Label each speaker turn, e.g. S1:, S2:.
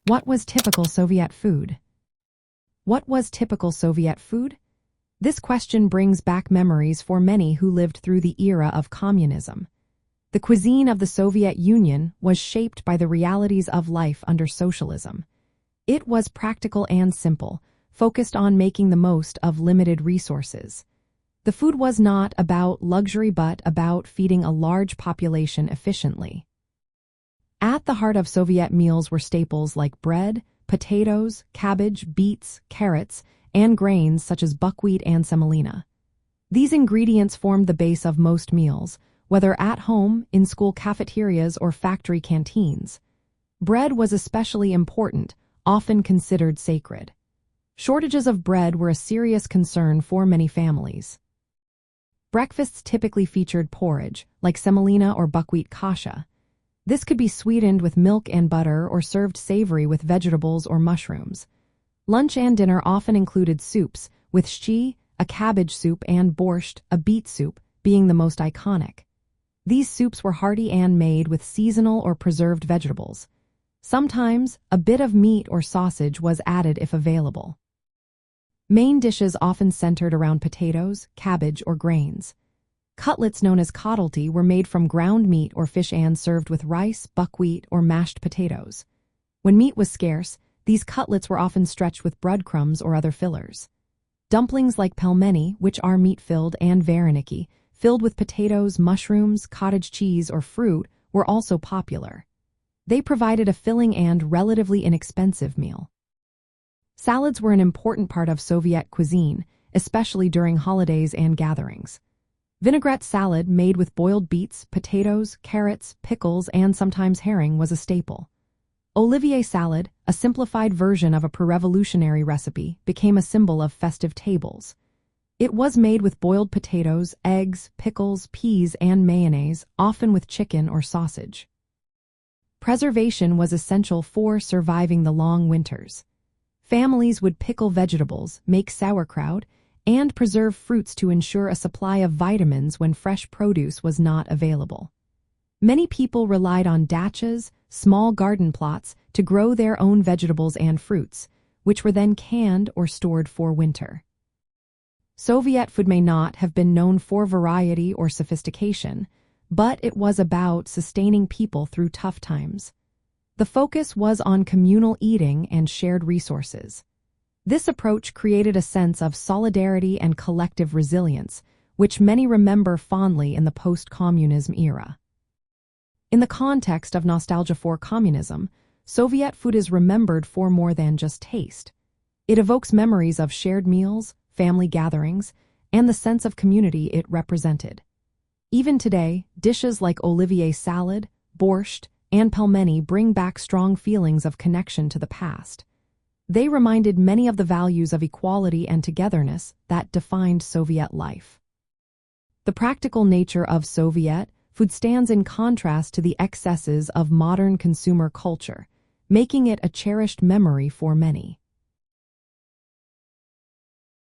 S1: What was typical Soviet food? What was typical Soviet food? This question brings back memories for many who lived through the era of communism. The cuisine of the Soviet Union was shaped by the realities of life under socialism. It was practical and simple, focused on making the most of limited resources. The food was not about luxury but about feeding a large population efficiently. At the heart of Soviet meals were staples like bread, potatoes, cabbage, beets, carrots, and grains such as buckwheat and semolina. These ingredients formed the base of most meals, whether at home, in school cafeterias, or factory canteens. Bread was especially important, often considered sacred. Shortages of bread were a serious concern for many families. Breakfasts typically featured porridge, like semolina or buckwheat kasha. This could be sweetened with milk and butter or served savory with vegetables or mushrooms. Lunch and dinner often included soups, with shchi, a cabbage soup, and borscht, a beet soup, being the most iconic. These soups were hearty and made with seasonal or preserved vegetables. Sometimes, a bit of meat or sausage was added if available. Main dishes often centered around potatoes, cabbage, or grains. Cutlets known as kotlety were made from ground meat or fish and served with rice, buckwheat, or mashed potatoes. When meat was scarce, these cutlets were often stretched with breadcrumbs or other fillers. Dumplings like pelmeni, which are meat-filled, and vareniki, filled with potatoes, mushrooms, cottage cheese, or fruit, were also popular. They provided a filling and relatively inexpensive meal. Salads were an important part of Soviet cuisine, especially during holidays and gatherings. Vinaigrette salad made with boiled beets, potatoes, carrots, pickles, and sometimes herring was a staple. Olivier salad, a simplified version of a pre-revolutionary recipe, became a symbol of festive tables. It was made with boiled potatoes, eggs, pickles, peas, and mayonnaise, often with chicken or sausage. Preservation was essential for surviving the long winters. Families would pickle vegetables, make sauerkraut, and preserve fruits to ensure a supply of vitamins when fresh produce was not available. Many people relied on dachas, small garden plots, to grow their own vegetables and fruits, which were then canned or stored for winter. Soviet food may not have been known for variety or sophistication, but it was about sustaining people through tough times. The focus was on communal eating and shared resources. This approach created a sense of solidarity and collective resilience, which many remember fondly in the post-communism era. In the context of nostalgia for communism, Soviet food is remembered for more than just taste. It evokes memories of shared meals, family gatherings, and the sense of community it represented. Even today, dishes like Olivier salad, Borscht, and Pelmeni bring back strong feelings of connection to the past. They reminded many of the values of equality and togetherness that defined Soviet life. The practical nature of Soviet food stands in contrast to the excesses of modern consumer culture, making it a cherished memory for many.